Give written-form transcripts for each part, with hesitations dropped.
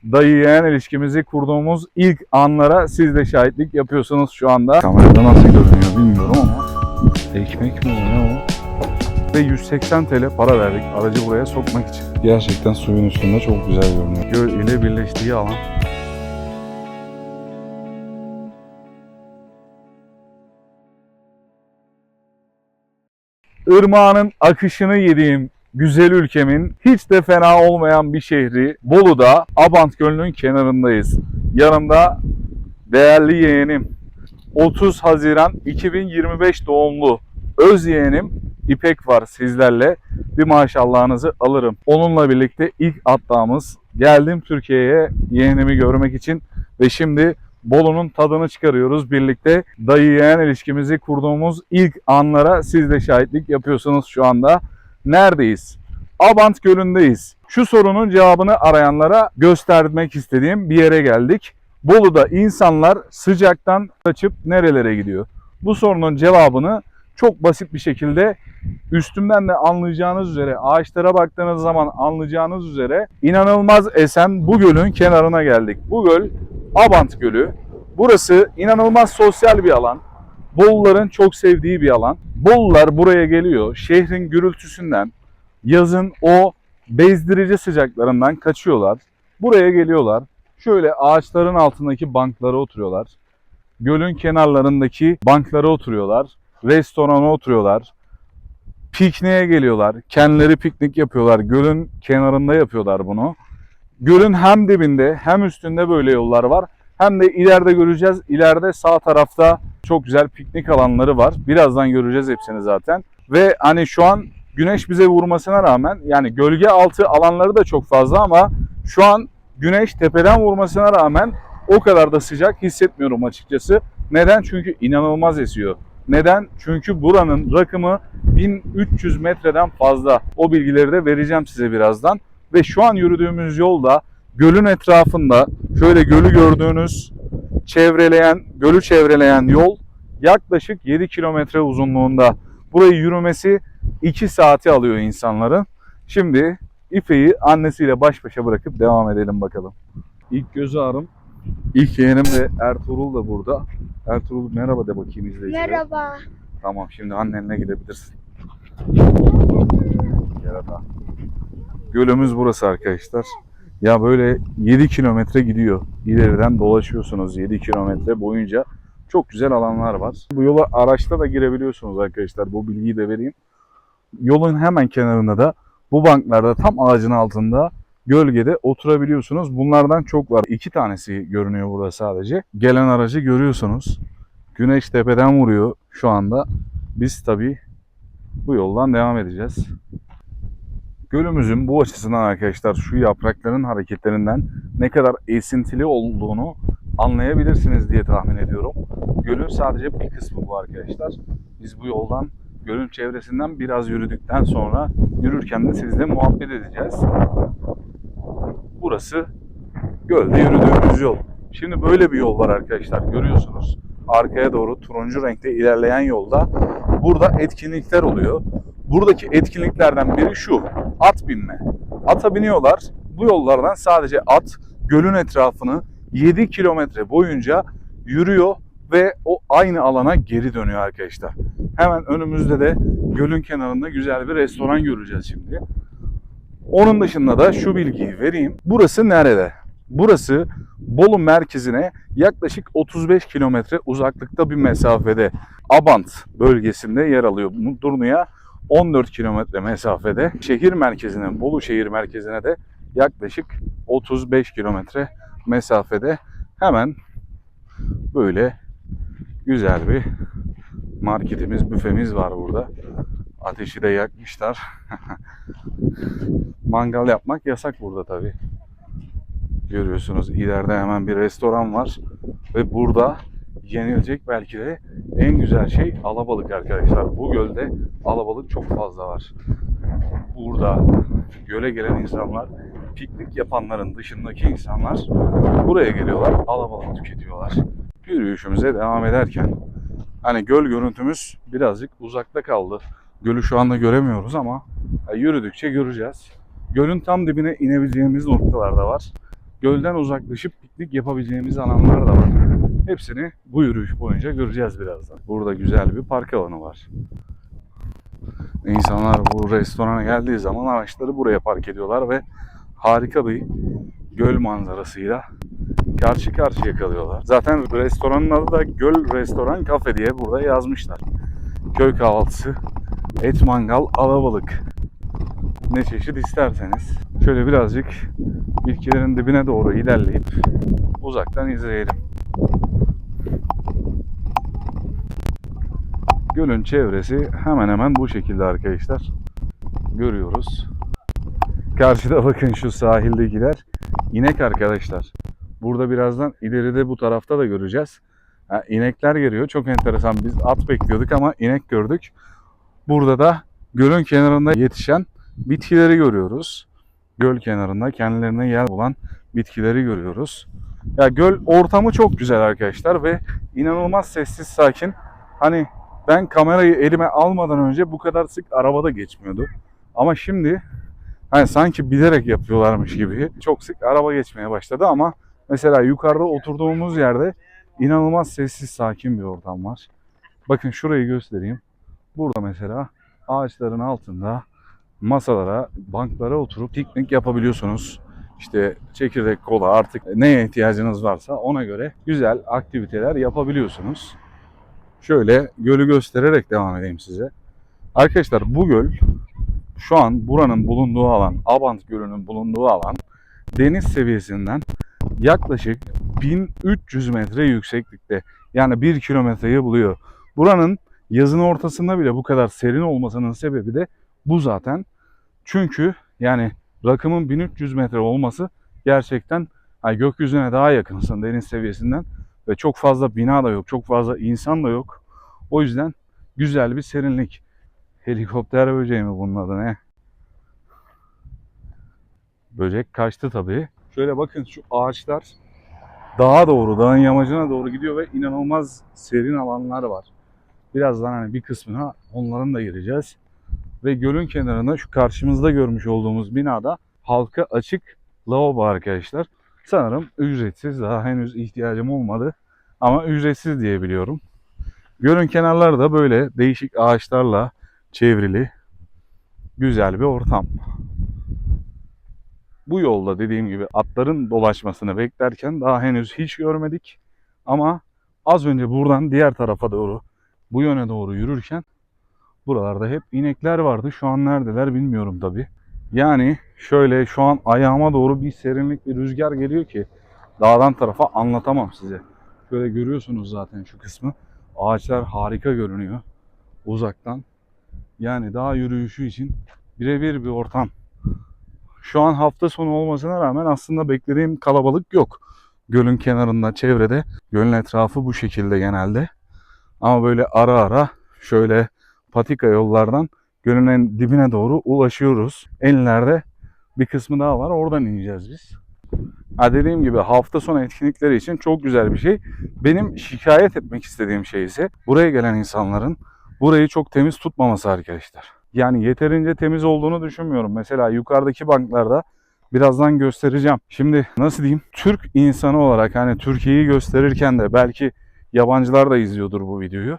Dayı yeğen ilişkimizi kurduğumuz ilk anlara siz de şahitlik yapıyorsunuz şu anda. Kamerada nasıl görünüyor bilmiyorum ama ekmek mi o ne o? Ve 180 TL para verdik aracı buraya sokmak için. Gerçekten suyun üstünde çok güzel görünüyor. Göl ile birleştiği alan. Irmağının akışını yediğim güzel ülkemin hiç de fena olmayan bir şehri Bolu'da Abant Gölü'nün kenarındayız. Yanımda değerli yeğenim 30 Haziran 2025 doğumlu öz yeğenim İpek var sizlerle. Bir maşallahınızı alırım. Onunla birlikte ilk atlamız. Geldim Türkiye'ye yeğenimi görmek için ve şimdi Bolu'nun tadını çıkarıyoruz birlikte. Dayı yeğen ilişkimizi kurduğumuz ilk anlara siz de şahitlik yapıyorsunuz şu anda. Neredeyiz? Abant Gölü'ndeyiz. Şu sorunun cevabını arayanlara göstermek istediğim bir yere geldik. Bolu'da insanlar sıcaktan kaçıp nerelere gidiyor? Bu sorunun cevabını çok basit bir şekilde üstümden de anlayacağınız üzere, ağaçlara baktığınız zaman anlayacağınız üzere inanılmaz esen bu gölün kenarına geldik. Bu göl Abant Gölü. Burası inanılmaz sosyal bir alan. Boluların çok sevdiği bir alan. Bolular buraya geliyor. Şehrin gürültüsünden, yazın o bezdirici sıcaklarından kaçıyorlar. Buraya geliyorlar. Şöyle ağaçların altındaki banklara oturuyorlar. Gölün kenarlarındaki banklara oturuyorlar. Restorana oturuyorlar. Pikniğe geliyorlar. Kendileri piknik yapıyorlar. Gölün kenarında yapıyorlar bunu. Gölün hem dibinde hem üstünde böyle yollar var. Hem de ileride göreceğiz. İleride sağ tarafta çok güzel piknik alanları var. Birazdan göreceğiz hepsini zaten. Ve hani şu an güneş bize vurmasına rağmen yani gölge altı alanları da çok fazla ama şu an güneş tepeden vurmasına rağmen o kadar da sıcak hissetmiyorum açıkçası. Neden? Çünkü inanılmaz esiyor. Neden? Çünkü buranın rakımı 1300 metreden fazla. O bilgileri de vereceğim size birazdan. Ve şu an yürüdüğümüz yolda gölün etrafında şöyle gölü gördüğünüz gölü çevreleyen yol yaklaşık 7 kilometre uzunluğunda. Burayı yürümesi 2 saati alıyor insanların. Şimdi İpek'i annesiyle baş başa bırakıp devam edelim bakalım. İlk göz ağrım. İlk yeğenim de Ertuğrul da burada. Ertuğrul merhaba de bakayım izleyicilere. Merhaba. Tamam şimdi annenle gidebilirsin. Merhaba. Gölümüz burası arkadaşlar. Ya böyle 7 kilometre gidiyor. İleriden dolaşıyorsunuz 7 kilometre boyunca. Çok güzel alanlar var. Bu yola araçla da girebiliyorsunuz arkadaşlar. Bu bilgiyi de vereyim. Yolun hemen kenarında da bu banklarda tam ağacın altında gölgede oturabiliyorsunuz. Bunlardan çok var. 2 tanesi görünüyor burada sadece. Gelen aracı görüyorsunuz. Güneş tepeden vuruyor şu anda. Biz tabii bu yoldan devam edeceğiz. Gölümüzün bu açısından arkadaşlar şu yaprakların hareketlerinden ne kadar esintili olduğunu anlayabilirsiniz diye tahmin ediyorum. Gölün sadece bir kısmı bu arkadaşlar. Biz bu yoldan gölün çevresinden biraz yürüdükten sonra yürürken de sizle muhabbet edeceğiz. Burası gölde yürüdüğümüz yol. Şimdi böyle bir yol var arkadaşlar görüyorsunuz. Arkaya doğru turuncu renkte ilerleyen yolda burada etkinlikler oluyor. Buradaki etkinliklerden biri şu, at binme. Ata biniyorlar, bu yollardan sadece at gölün etrafını 7 kilometre boyunca yürüyor ve o aynı alana geri dönüyor arkadaşlar. Hemen önümüzde de gölün kenarında güzel bir restoran göreceğiz şimdi. Onun dışında da şu bilgiyi vereyim. Burası nerede? Burası Bolu merkezine yaklaşık 35 kilometre uzaklıkta bir mesafede. Abant bölgesinde yer alıyor. Mudurnu'ya 14 kilometre mesafede. Şehir merkezine, Bolu şehir merkezine de yaklaşık 35 kilometre mesafede. Hemen böyle güzel bir marketimiz, büfemiz var burada. Ateşi de yakmışlar. Mangal yapmak yasak burada tabii. Görüyorsunuz ileride hemen bir restoran var. Ve burada yenilecek belki de en güzel şey alabalık arkadaşlar. Bu gölde alabalık çok fazla var. Burada göle gelen insanlar, piknik yapanların dışındaki insanlar buraya geliyorlar, alabalık tüketiyorlar. Yürüyüşümüze devam ederken hani göl görüntümüz birazcık uzakta kaldı. Gölü şu anda göremiyoruz ama yürüdükçe göreceğiz. Gölün tam dibine inebileceğimiz noktalar da var. gölden uzaklaşıp piknik yapabileceğimiz alanlar da var. Hepsini bu yürüyüş boyunca göreceğiz birazdan. Burada güzel bir park alanı var. İnsanlar bu restorana geldiği zaman araçları buraya park ediyorlar ve harika bir göl manzarasıyla karşı karşıya kalıyorlar. Zaten restoranın adı da Göl Restoran Kafe diye burada yazmışlar. Köy kahvaltısı, et mangal, alabalık. Ne çeşit isterseniz. Şöyle birazcık bitkilerin dibine doğru ilerleyip uzaktan izleyelim. Gölün çevresi hemen hemen bu şekilde arkadaşlar. Görüyoruz. Karşıda bakın şu sahildekiler inek arkadaşlar. Burada birazdan ileride bu tarafta da göreceğiz. İnekler geliyor. Çok enteresan. Biz at bekliyorduk ama inek gördük. Burada da gölün kenarında yetişen bitkileri görüyoruz. Göl kenarında kendilerine yer bulan bitkileri görüyoruz. Ya göl ortamı çok güzel arkadaşlar ve inanılmaz sessiz sakin. Hani ben kamerayı elime almadan önce bu kadar sık arabada geçmiyordu. Ama şimdi hani sanki bilerek yapıyorlarmış gibi çok sık araba geçmeye başladı ama mesela yukarıda oturduğumuz yerde inanılmaz sessiz sakin bir ortam var. Bakın şurayı göstereyim. Burada mesela ağaçların altında masalara, banklara oturup piknik yapabiliyorsunuz. İşte çekirdek, kola artık neye ihtiyacınız varsa ona göre güzel aktiviteler yapabiliyorsunuz. Şöyle gölü göstererek devam edeyim size. Arkadaşlar bu göl şu an buranın bulunduğu alan, Abant Gölü'nün bulunduğu alan deniz seviyesinden yaklaşık 1300 metre yükseklikte. Yani 1 kilometreyi buluyor. Buranın yazın ortasında bile bu kadar serin olmasının sebebi de bu zaten. Çünkü yani rakımın 1300 metre olması gerçekten gökyüzüne daha yakınsın deniz seviyesinden ve çok fazla bina da yok, çok fazla insan da yok. O yüzden güzel bir serinlik. Helikopter böceği mi bunun adı ne? Böcek kaçtı tabii. Şöyle bakın şu ağaçlar dağa doğru, dağın yamacına doğru gidiyor ve inanılmaz serin alanlar var. Birazdan hani bir kısmına onların da gireceğiz. Ve gölün kenarında şu karşımızda görmüş olduğumuz binada halka açık lavabo arkadaşlar. Sanırım ücretsiz, daha henüz ihtiyacım olmadı ama ücretsiz diye biliyorum. Gölün kenarları da böyle değişik ağaçlarla çevrili güzel bir ortam. Bu yolda dediğim gibi atların dolaşmasını beklerken daha henüz hiç görmedik. Ama az önce buradan diğer tarafa doğru, bu yöne doğru yürürken buralarda hep inekler vardı. Şu an neredeler bilmiyorum tabii. Yani şöyle şu an ayağıma doğru bir serinlik, bir rüzgar geliyor ki dağdan tarafa anlatamam size. Şöyle görüyorsunuz zaten şu kısmı. Ağaçlar harika görünüyor uzaktan. Yani dağ yürüyüşü için birebir bir ortam. Şu an hafta sonu olmasına rağmen aslında beklediğim kalabalık yok. Gölün kenarında, çevrede. Gölün etrafı bu şekilde genelde. Ama böyle ara ara şöyle patika yollardan gölün en dibine doğru ulaşıyoruz. En ileride bir kısmı daha var. Oradan ineceğiz biz. Dediğim gibi hafta sonu etkinlikleri için çok güzel bir şey. Benim şikayet etmek istediğim şey ise buraya gelen insanların burayı çok temiz tutmaması arkadaşlar. Yani yeterince temiz olduğunu düşünmüyorum. Mesela yukarıdaki banklarda birazdan göstereceğim. Şimdi nasıl diyeyim? Türk insanı olarak hani Türkiye'yi gösterirken de belki yabancılar da izliyordur bu videoyu.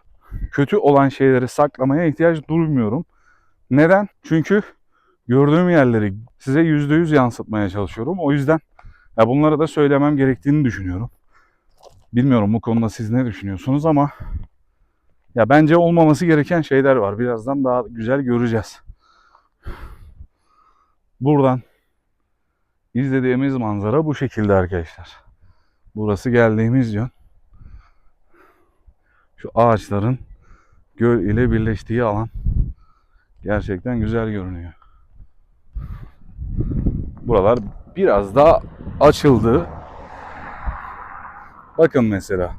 Kötü olan şeyleri saklamaya ihtiyaç duymuyorum. Neden? Çünkü gördüğüm yerleri size %100 yansıtmaya çalışıyorum. O yüzden bunları da söylemem gerektiğini düşünüyorum. Bilmiyorum bu konuda siz ne düşünüyorsunuz ama ya bence olmaması gereken şeyler var. Birazdan daha güzel göreceğiz. Buradan izlediğimiz manzara bu şekilde arkadaşlar. Burası geldiğimiz yön. Şu ağaçların göl ile birleştiği alan gerçekten güzel görünüyor. Buralar biraz daha açıldı. Bakın mesela.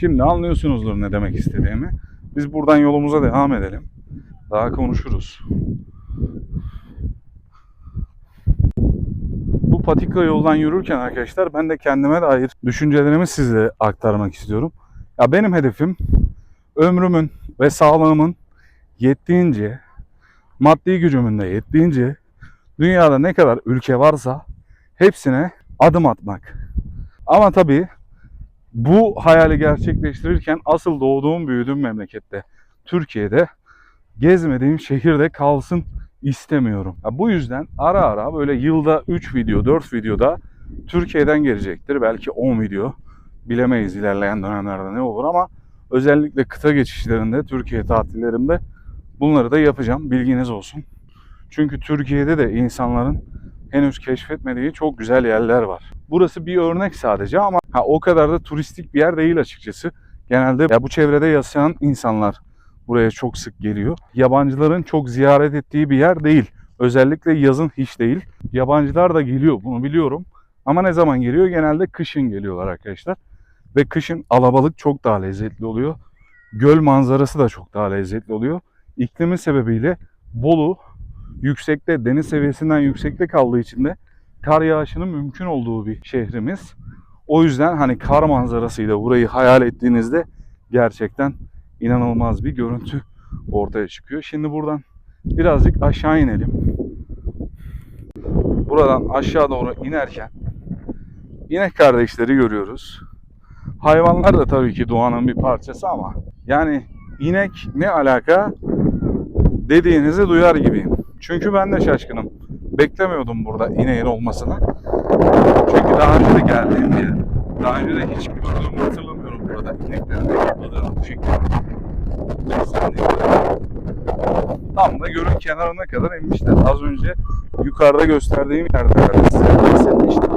Şimdi anlıyorsunuzdur ne demek istediğimi. Biz buradan yolumuza devam edelim. Daha konuşuruz. Bu patika yoldan yürürken arkadaşlar ben de kendime dair düşüncelerimi size aktarmak istiyorum. Ya benim hedefim ömrümün ve sağlığımın yettiğince, maddi gücümün de yettiğince Dünyada ne kadar ülke varsa hepsine adım atmak. Ama tabii bu hayali gerçekleştirirken asıl doğduğum, büyüdüğüm memlekette, Türkiye'de, gezmediğim şehirde kalsın istemiyorum. Bu yüzden ara ara böyle yılda 3 video, 4 videoda Türkiye'den gelecektir. Belki 10 video. Bilemeyiz ilerleyen dönemlerde ne olur ama özellikle kıta geçişlerinde, Türkiye tatillerimde bunları da yapacağım. Bilginiz olsun. Çünkü Türkiye'de de insanların henüz keşfetmediği çok güzel yerler var. Burası bir örnek sadece ama o kadar da turistik bir yer değil açıkçası. Genelde bu çevrede yaşayan insanlar buraya çok sık geliyor. Yabancıların çok ziyaret ettiği bir yer değil. Özellikle yazın hiç değil. Yabancılar da geliyor, bunu biliyorum. Ama ne zaman geliyor? Genelde kışın geliyorlar arkadaşlar. Ve kışın alabalık çok daha lezzetli oluyor. Göl manzarası da çok daha lezzetli oluyor. İklimi sebebiyle Bolu yüksekte, deniz seviyesinden yüksekte kaldığı için de kar yağışının mümkün olduğu bir şehrimiz. O yüzden hani kar manzarasıyla burayı hayal ettiğinizde gerçekten inanılmaz bir görüntü ortaya çıkıyor. Şimdi buradan birazcık aşağı inelim. Buradan aşağı doğru inerken inek kardeşleri görüyoruz. Hayvanlar da tabii ki doğanın bir parçası ama yani inek ne alaka dediğinizi duyar gibiyim. Çünkü ben de şaşkınım. Beklemiyordum burada ineğin olmasını. Çünkü daha önce de geldiğim yer. Daha önce de hiç gördüğümü hatırlamıyorum burada ineklerin de topladığını bu şekilde. Tam da gölün kenarına kadar inmişler. Az önce yukarıda gösterdiğim yerde size bahsetmiştim.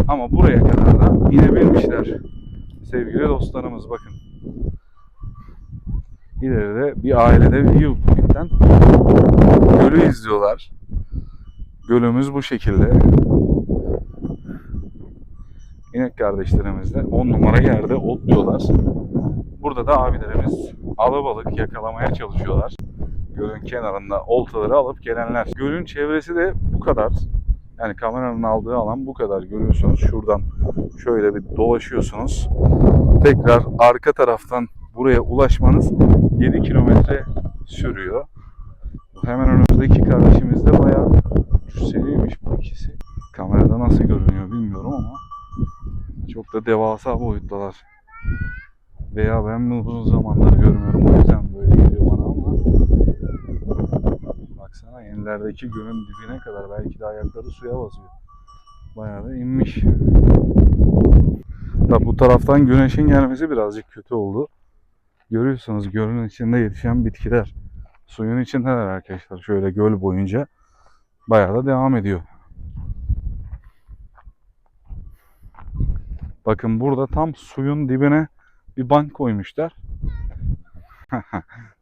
Ama buraya kadar da inebilmişler. Sevgili dostlarımız bakın. İleride bir ailede viewpoint'ten gölü izliyorlar. Gölümüz bu şekilde. İnek kardeşlerimiz de 10 numara yerde otluyorlar. Burada da abilerimiz alabalık yakalamaya çalışıyorlar. Gölün kenarında oltaları alıp gelenler. Gölün çevresi de bu kadar. Yani kameranın aldığı alan bu kadar. Görüyorsunuz şuradan şöyle bir dolaşıyorsunuz. Tekrar arka taraftan buraya ulaşmanız 7 kilometre sürüyor. Hemen önümüzdeki kardeşimiz de bayağı cüsseliymiş bu ikisi. Kamerada nasıl görünüyor bilmiyorum ama çok da devasa boyuttalar. Veya ben mi uzun zamandır görmüyorum o yüzden böyle geliyor bana ama baksana yenilerdeki gölün dibine kadar belki de ayakları suya basıyor. Bayağı da inmiş. Tabi bu taraftan güneşin gelmesi birazcık kötü oldu. Görüyorsunuz gölün içinde yetişen bitkiler. Suyun içindeler arkadaşlar. Şöyle göl boyunca bayağı da devam ediyor. Bakın burada tam suyun dibine bir bank koymuşlar.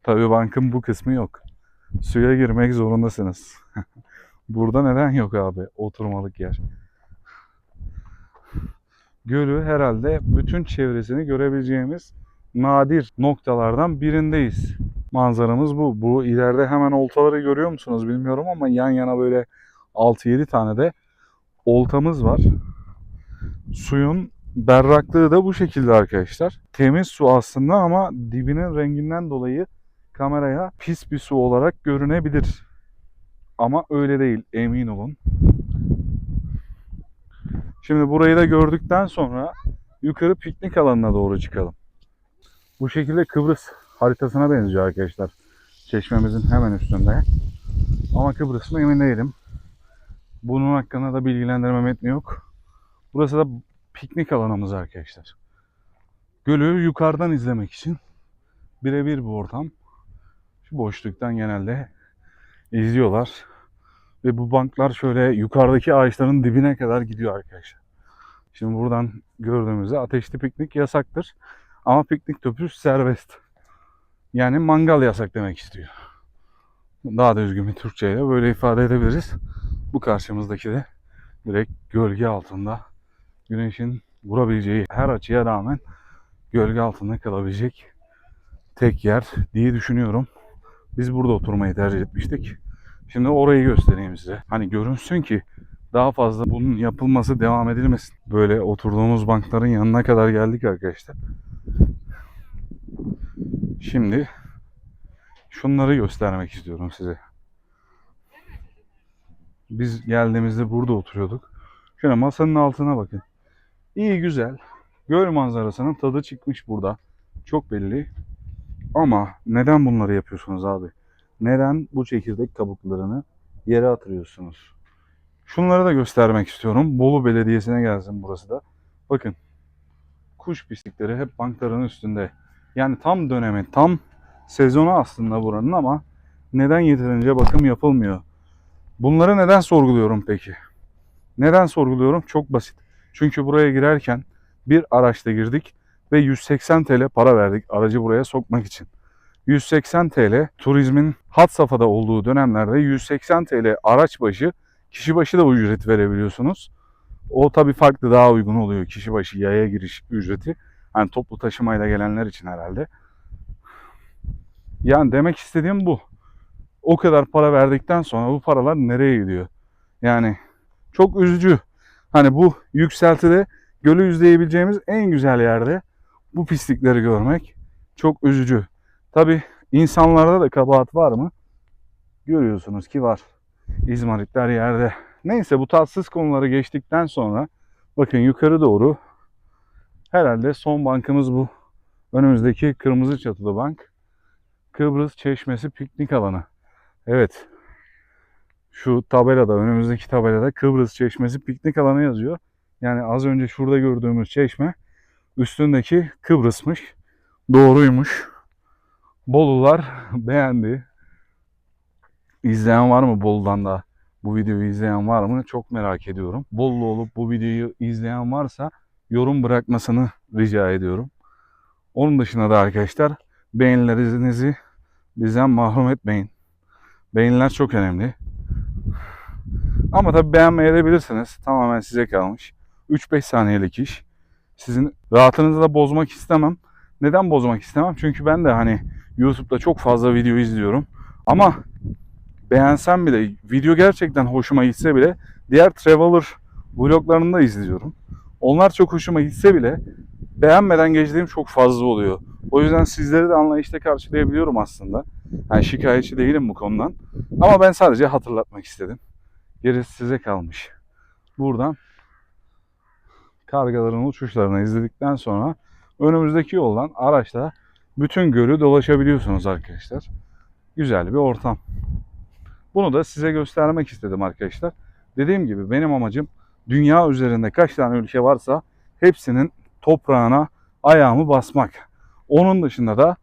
Tabii bankın bu kısmı yok. Suya girmek zorundasınız. Burada neden yok abi oturmalık yer? Gölü herhalde bütün çevresini görebileceğimiz nadir noktalardan birindeyiz. Manzaramız bu. Bu ileride hemen oltaları görüyor musunuz bilmiyorum ama yan yana böyle 6-7 tane de oltamız var. Suyun berraklığı da bu şekilde arkadaşlar. Temiz su aslında ama dibinin renginden dolayı kameraya pis bir su olarak görünebilir. Ama öyle değil, emin olun. Şimdi burayı da gördükten sonra yukarı piknik alanına doğru çıkalım. Bu şekilde Kıbrıs haritasına benziyor arkadaşlar. Çeşmemizin hemen üstünde. Ama Kıbrıs mı emin değilim. Bunun hakkında da bilgilendirme metni yok. Burası da piknik alanımız arkadaşlar. Gölü yukarıdan izlemek için birebir bu ortam. Şu boşluktan genelde izliyorlar. Ve bu banklar şöyle yukarıdaki ağaçların dibine kadar gidiyor arkadaşlar. Şimdi buradan gördüğümüzde ateşli piknik yasaktır. Ama piknik tüpü serbest. Yani mangal yasak demek istiyor. Daha da düzgün bir Türkçeyle böyle ifade edebiliriz. Bu karşımızdaki de direkt gölge altında. Güneşin vurabileceği her açıya rağmen gölge altında kalabilecek tek yer diye düşünüyorum. Biz burada oturmayı tercih etmiştik. Şimdi orayı göstereyim size. Hani görünsün ki daha fazla bunun yapılması devam edilmesin. Böyle oturduğumuz bankların yanına kadar geldik arkadaşlar. Şimdi şunları göstermek istiyorum size. Biz geldiğimizde burada oturuyorduk. Şöyle masanın altına bakın. İyi güzel. Göl manzarasının tadı çıkmış burada. Çok belli. Ama neden bunları yapıyorsunuz abi? Neden bu çekirdek kabuklarını yere atıyorsunuz? Şunları da göstermek istiyorum. Bolu Belediyesi'ne gelsin burası da. Bakın. Kuş pislikleri hep bankların üstünde. Yani tam dönemi, tam sezonu aslında buranın ama neden yeterince bakım yapılmıyor? Bunları neden sorguluyorum peki? Neden sorguluyorum? Çok basit. Çünkü buraya girerken bir araçla girdik ve 180 TL para verdik aracı buraya sokmak için. 180 TL turizmin had safhada olduğu dönemlerde 180 TL araç başı, kişi başı da bu ücret verebiliyorsunuz. O tabii farklı, daha uygun oluyor kişi başı yaya giriş ücreti. Hani toplu taşımayla gelenler için herhalde. Yani demek istediğim bu. O kadar para verdikten sonra bu paralar nereye gidiyor? Yani çok üzücü. Hani bu yükseltide gölü izleyebileceğimiz en güzel yerde bu pislikleri görmek çok üzücü. Tabii insanlarda da kabahat var mı? Görüyorsunuz ki var. İzmaritler yerde. Neyse, bu tatsız konuları geçtikten sonra bakın yukarı doğru, herhalde son bankımız bu. Önümüzdeki kırmızı çatılı bank. Kıbrıs Çeşmesi piknik alanı. Evet. Şu tabelada, önümüzdeki tabelada Kıbrıs Çeşmesi piknik alanı yazıyor. Yani az önce şurada gördüğümüz çeşme üstündeki Kıbrıs'mış. Doğruymuş. Bolular beğendi. İzleyen var mı Bolu'dan da? Bu videoyu izleyen var mı? Çok merak ediyorum. Bollu olup bu videoyu izleyen varsa yorum bırakmasını rica ediyorum. Onun dışında da arkadaşlar, beğenilerinizi bizden mahrum etmeyin. Beğeniler çok önemli. Ama tabii beğenmeyebilirsiniz. Tamamen size kalmış. 3-5 saniyelik iş. Sizin rahatınızı da bozmak istemem. Neden bozmak istemem? Çünkü ben de hani YouTube'da çok fazla video izliyorum. Ama beğensem bile, video gerçekten hoşuma gitse bile diğer traveler vloglarını da izliyorum. Onlar çok hoşuma gitse bile beğenmeden geçtiğim çok fazla oluyor. O yüzden sizleri de anlayışla karşılayabiliyorum aslında. Yani şikayetçi değilim bu konudan. Ama ben sadece hatırlatmak istedim. Gerisi size kalmış. Buradan kargaların uçuşlarını izledikten sonra önümüzdeki yoldan araçla bütün gölü dolaşabiliyorsunuz arkadaşlar. Güzel bir ortam. Bunu da size göstermek istedim arkadaşlar. Dediğim gibi benim amacım dünya üzerinde kaç tane ülke varsa hepsinin toprağına ayağımı basmak. Onun dışında da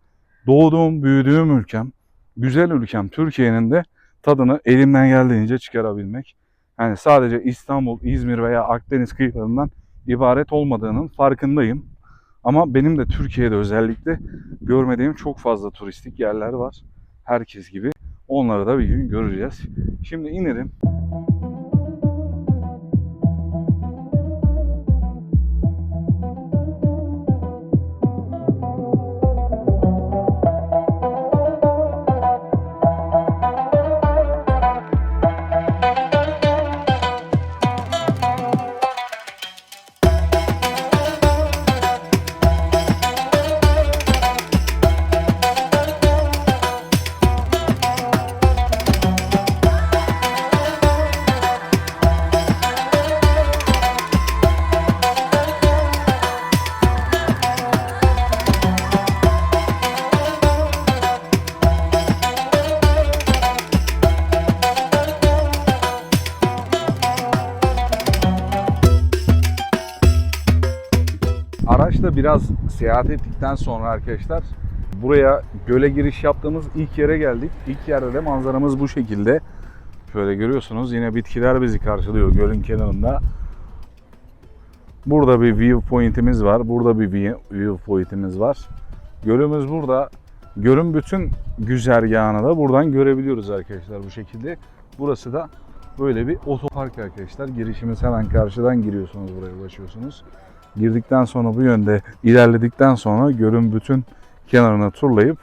doğduğum, büyüdüğüm ülkem, güzel ülkem Türkiye'nin de tadını elimden geldiğince çıkarabilmek. Yani sadece İstanbul, İzmir veya Akdeniz kıyılarından ibaret olmadığının farkındayım. Ama benim de Türkiye'de özellikle görmediğim çok fazla turistik yerler var. Herkes gibi. Onları da bir gün göreceğiz. Şimdi inelim. Araçla biraz seyahat ettikten sonra arkadaşlar buraya göle giriş yaptığımız ilk yere geldik. İlk yerde de manzaramız bu şekilde. Şöyle görüyorsunuz, yine bitkiler bizi karşılıyor gölün kenarında. Burada bir viewpoint'imiz var. Burada bir viewpoint'imiz var. Gölümüz burada. Gölün bütün güzergahını da buradan görebiliyoruz arkadaşlar bu şekilde. Burası da böyle bir otopark arkadaşlar. Girişimiz hemen karşıdan, giriyorsunuz, buraya ulaşıyorsunuz. Girdikten sonra bu yönde ilerledikten sonra gölün bütün kenarına turlayıp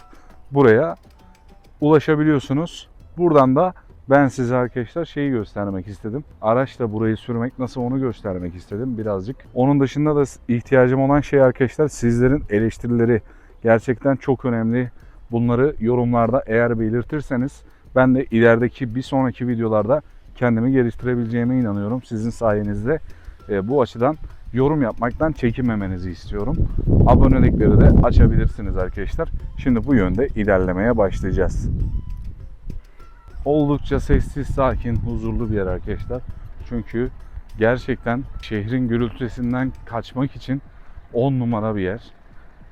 buraya ulaşabiliyorsunuz. Buradan da ben size arkadaşlar şeyi göstermek istedim. Araçla burayı sürmek nasıl, onu göstermek istedim birazcık. Onun dışında da ihtiyacım olan şey arkadaşlar, sizlerin eleştirileri gerçekten çok önemli. Bunları yorumlarda eğer belirtirseniz ben de ilerideki bir sonraki videolarda kendimi geliştirebileceğime inanıyorum. Sizin sayenizde bu açıdan yorum yapmaktan çekinmemenizi istiyorum. Abonelikleri de açabilirsiniz arkadaşlar. Şimdi bu yönde ilerlemeye başlayacağız. Oldukça sessiz, sakin, huzurlu bir yer arkadaşlar. Çünkü gerçekten şehrin gürültüsünden kaçmak için 10 numara bir yer.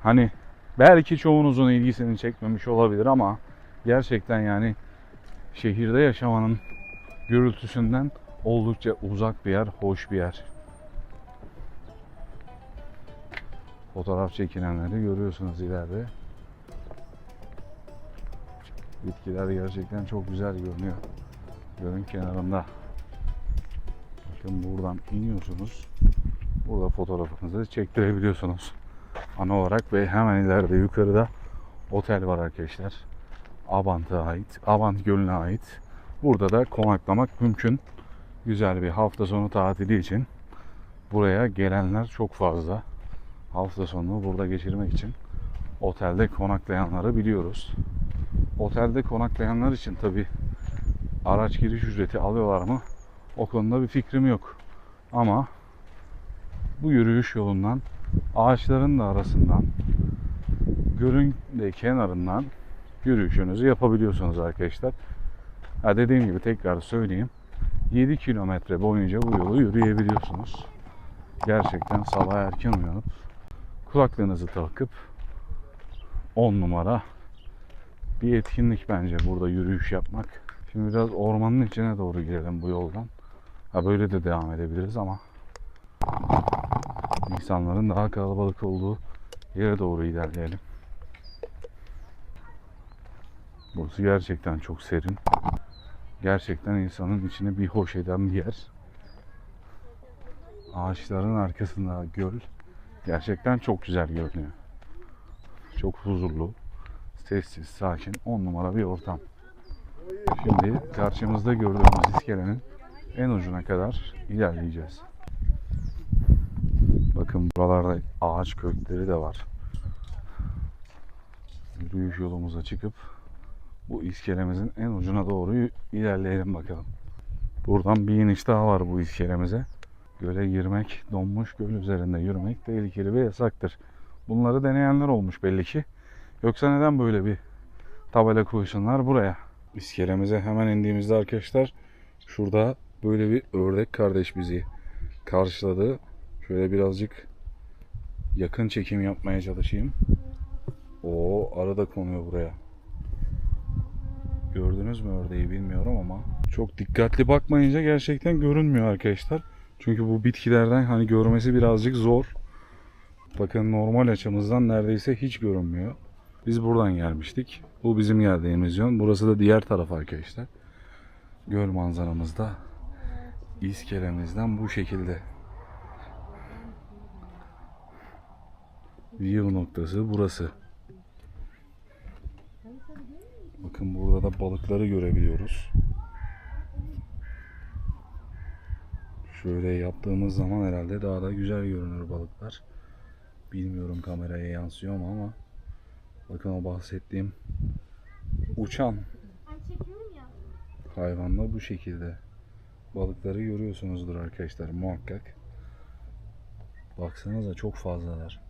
Hani belki çoğunuzun ilgisini çekmemiş olabilir ama gerçekten yani şehirde yaşamanın gürültüsünden oldukça uzak bir yer, hoş bir yer. Fotoğraf çekilenleri görüyorsunuz ileride. Bitkiler gerçekten çok güzel görünüyor. Gölün kenarında. Bakın buradan iniyorsunuz. Burada fotoğrafınızı çektirebiliyorsunuz. Ana olarak ve hemen ileride yukarıda otel var arkadaşlar. Abant'a ait, Abant Gölü'ne ait. Burada da konaklamak mümkün. Güzel bir hafta sonu tatili için buraya gelenler çok fazla. Hafta sonunu burada geçirmek için otelde konaklayanları biliyoruz. Otelde konaklayanlar için tabi araç giriş ücreti alıyorlar mı? O konuda bir fikrim yok. Ama bu yürüyüş yolundan, ağaçların da arasından, gölün de kenarından yürüyüşünüzü yapabiliyorsunuz arkadaşlar. Dediğim gibi tekrar söyleyeyim. 7 kilometre boyunca bu yolu yürüyebiliyorsunuz. Gerçekten sabah erken uyanıp kulaklığınızı takıp 10 numara bir etkinlik bence burada yürüyüş yapmak. Şimdi biraz ormanın içine doğru girelim bu yoldan. Böyle de devam edebiliriz ama insanların daha kalabalık olduğu yere doğru ilerleyelim. Burası gerçekten çok serin. Gerçekten insanın içini bir hoş eden bir yer. Ağaçların arkasında göl. Gerçekten çok güzel görünüyor. Çok huzurlu, sessiz, sakin, 10 numara bir ortam. Şimdi karşımızda gördüğümüz iskelenin en ucuna kadar ilerleyeceğiz. Bakın buralarda ağaç kökleri de var. Yürüyüş yolumuza çıkıp bu iskelemizin en ucuna doğru ilerleyelim bakalım. Buradan bir iniş daha var bu iskelemize. Göle girmek, donmuş göl üzerinde yürümek tehlikeli ve yasaktır. Bunları deneyenler olmuş belli ki. Yoksa neden böyle bir tabela koysunlar buraya? İskelemize hemen indiğimizde arkadaşlar şurada böyle bir ördek kardeş bizi karşıladı. Şöyle birazcık yakın çekim yapmaya çalışayım. Arı da konuyor buraya. Gördünüz mü ördeği bilmiyorum ama çok dikkatli bakmayınca gerçekten görünmüyor arkadaşlar. Çünkü bu bitkilerden hani görmesi birazcık zor. Bakın normal açımızdan neredeyse hiç görünmüyor. Biz buradan gelmiştik. Bu bizim geldiğimiz yön. Burası da diğer taraf arkadaşlar. Göl manzaramız da iskelemizden bu şekilde. View noktası burası. Bakın burada da balıkları görebiliyoruz. Şöyle yaptığımız zaman herhalde daha da güzel görünür balıklar. Bilmiyorum kameraya yansıyor mu ama bakın o bahsettiğim uçan hayvanla bu şekilde balıkları görüyorsunuzdur arkadaşlar muhakkak. Baksanıza çok fazlalar.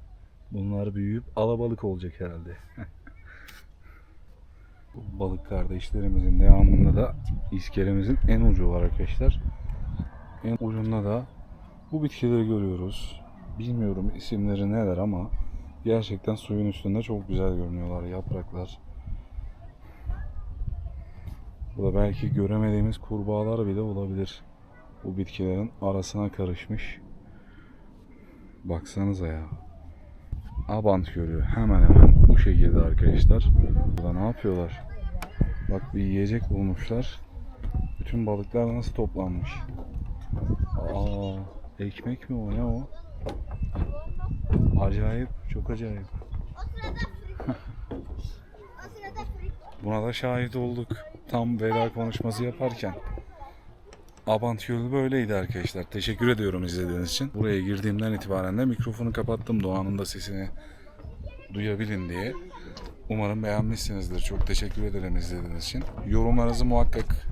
Bunlar büyüyüp alabalık olacak herhalde. Bu balık kardeşlerimizin devamında da iskelemizin en ucu var arkadaşlar. En ucunda da bu bitkileri görüyoruz. Bilmiyorum isimleri neler ama gerçekten suyun üstünde çok güzel görünüyorlar yapraklar. Burada belki göremediğimiz kurbağalar bile olabilir. Bu bitkilerin arasına karışmış. Baksanıza ya. Abant Gölü hemen hemen bu şekilde arkadaşlar. Burada ne yapıyorlar? Bak bir yiyecek bulmuşlar. Bütün balıklar nasıl toplanmış? Ekmek mi o ne o? Acayip, çok acayip. Buna da şahit olduk. Tam veda konuşması yaparken. Abant Gölü böyleydi arkadaşlar. Teşekkür ediyorum izlediğiniz için. Buraya girdiğimden itibaren de mikrofonu kapattım. Doğanın da sesini duyabilin diye. Umarım beğenmişsinizdir. Çok teşekkür ederim izlediğiniz için. Yorumlarınızı muhakkak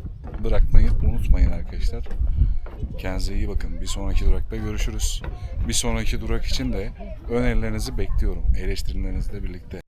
bırakmayı unutmayın arkadaşlar. Kendinize iyi bakın. Bir sonraki durakta görüşürüz. Bir sonraki durak için de önerilerinizi bekliyorum. Eleştirilerinizle birlikte.